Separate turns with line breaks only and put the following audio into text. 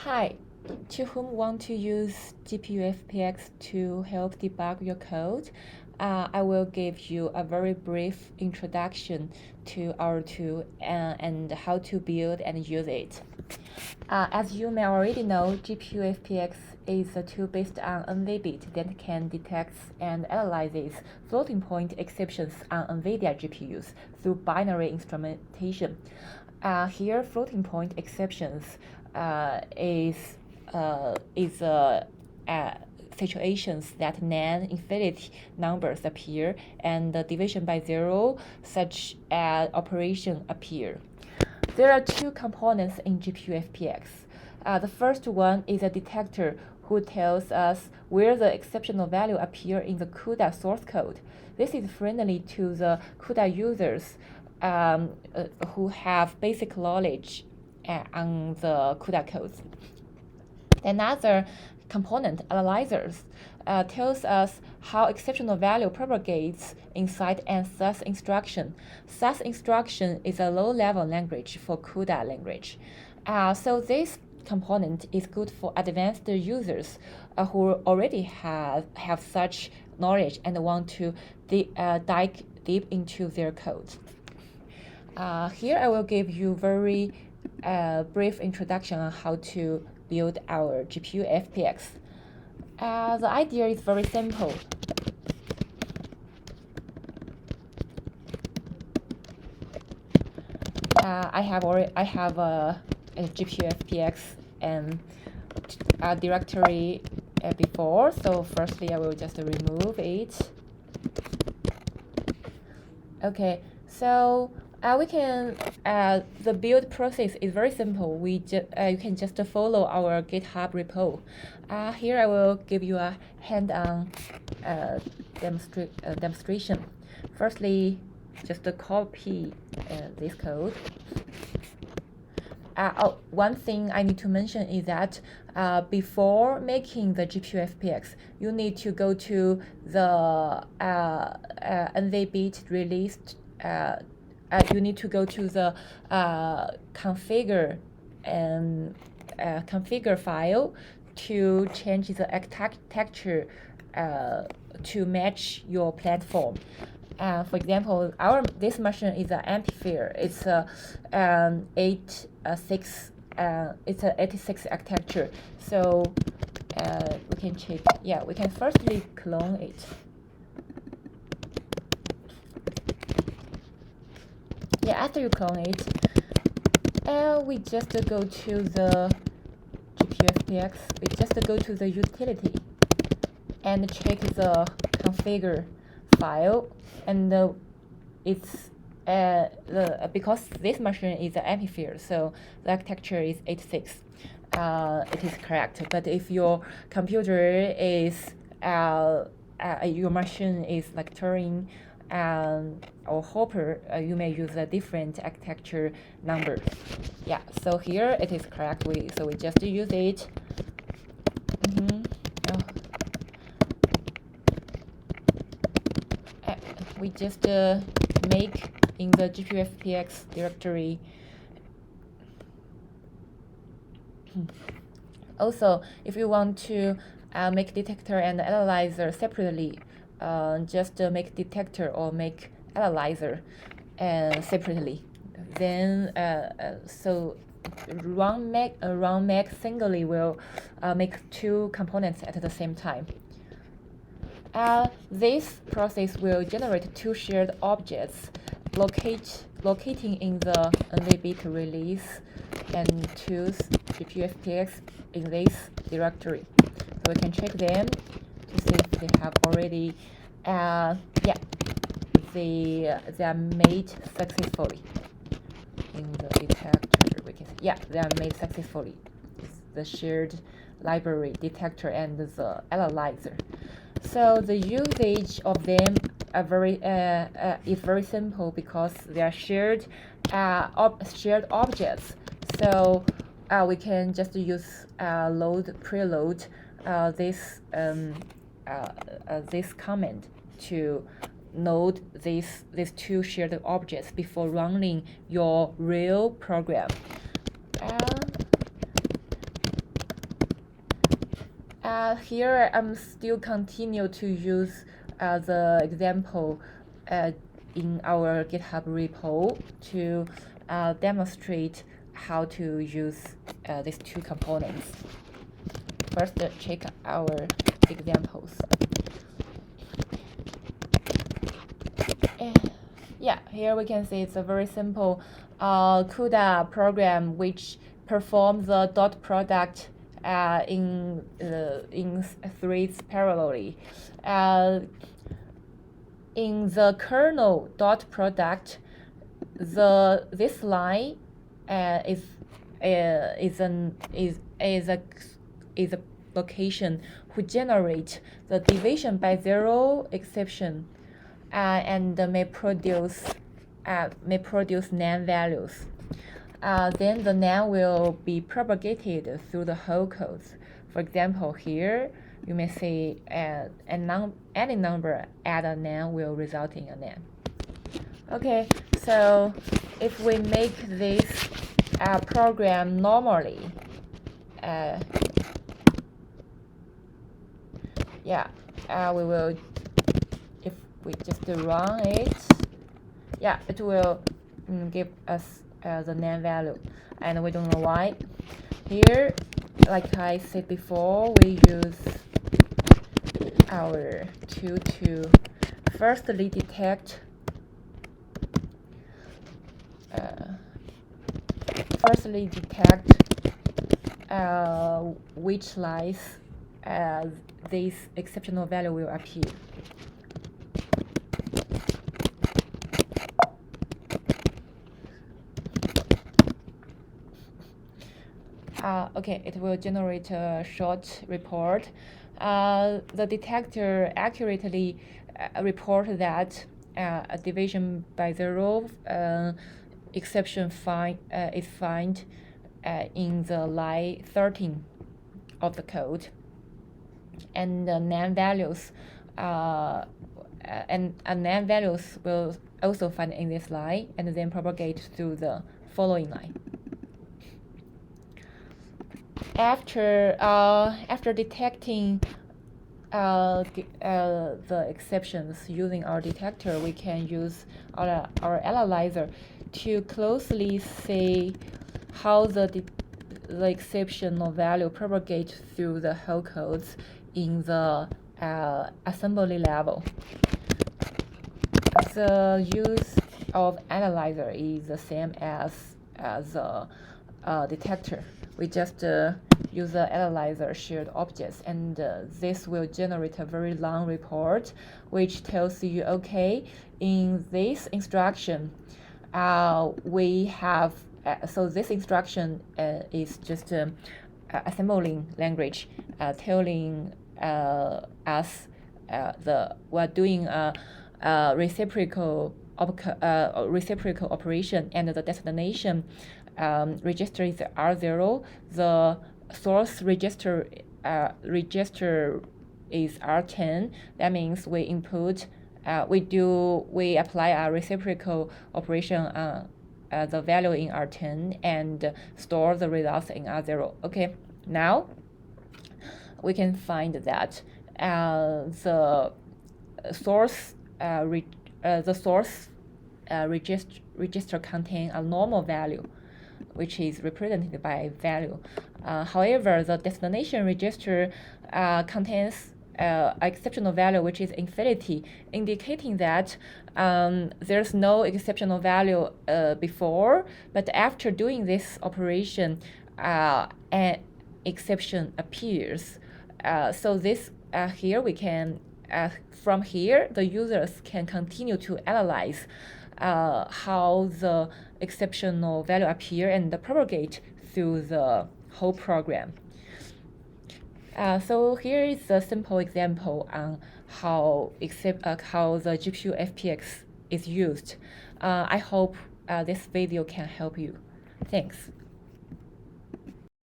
Hi, to whom want to use GPU-FPX to help debug your code, I will give you a very brief introduction to our tool and how to build and use it. As you may already know, GPU-FPX is a tool based on NVBit that can detect and analyze floating point exceptions on NVIDIA GPUs through binary instrumentation. Here, floating point exceptions is situations that non-infinite numbers appear and the division by zero such as operation appear. There are two components in GPU-FPX. The first one is a detector who tells us where the exceptional value appear in the CUDA source code. This is friendly to the CUDA users who have basic knowledge on the CUDA codes. Another component, analyzers, tells us how exceptional value propagates inside an SAS instruction. SAS instruction is a low-level language for CUDA language. So this component is good for advanced users who already have such knowledge and want to dive deep into their code. Here I will give you very brief introduction on how to build our GPU-FPX. The idea is very simple. I have a GPU-FPX and a directory before. So firstly, I will just remove it. Okay, so we can. The build process is very simple. You can just follow our GitHub repo. Here I will give you a hand-on demonstration. Firstly, just copy this code. One thing I need to mention is that before making the GPU-FPX, you need to go to the NVBit released. You need to go to the configure file to change the architecture to match your platform. For example, this machine is an amplifier. It's a 86 architecture. So we can check. Yeah, we can firstly clone it. Yeah, after you clone it, we just go to the GPU-FPX. We just go to the utility and check the configure file, and it's because this machine is an amplifier, so the architecture is 86. It is correct. But if your computer is your machine is like Turing or Hopper, you may use a different architecture number. Yeah, so here it is correct. So we just use it. We just make in the GPU-FPX directory. Also, if you want to make detector and analyzer separately, just make detector or make analyzer separately. Then so run make singly will make two components at the same time. This process will generate two shared objects locating in the NVBit release and choose GPU-FPX in this directory. So we can check them to see if they have already, they are made successfully in the detector. We can see, yeah, they are made successfully. It's the shared library detector and the analyzer. So the usage of them is very simple because they are shared objects. So we can just use preload this command to load these two shared objects before running your real program. Here I'm still continue to use the example in our GitHub repo to demonstrate how to use these two components. First, check our examples. Yeah, here we can see it's a very simple CUDA program which performs the dot product in threads parallelly. In the kernel dot product, this line is a location who generate the division by zero exception and may produce NaN values. Then the NaN will be propagated through the whole codes. For example, here you may see any number add a NaN will result in a NaN. Okay, so if we make this program normally, we will, if we just run it, it will give us the NaN value, and we don't know why. Here, like I said before, we use our tool to firstly detect which lines this exceptional value will appear. Okay, it will generate a short report. The detector accurately report that a division by zero exception is found in the line 13 of the code, and the NaN values NaN values will also find in this line and then propagate through the following line. After detecting the exceptions using our detector, we can use our analyzer to closely see how the exceptional value propagates through the whole codes in the assembly level. The use of analyzer is the same as the detector. We just use the analyzer shared objects, and this will generate a very long report which tells you, okay, in this instruction we have so this instruction is just assembling language telling us we're doing a reciprocal operation, and the destination register is R0. The source register is R10. That means we input we apply a reciprocal operation on the value in R10 and store the results in R0. Okay, now we can find that the source register contain a normal value, which is represented by value. However, the destination register contains exceptional value, which is infinity, indicating that there's no exceptional value before, but after doing this operation, an exception appears. So this here we can from here the users can continue to analyze how the exceptional value appear and propagate through the whole program. So here is a simple example on how the GPU-FPX is used. I hope this video can help you. Thanks.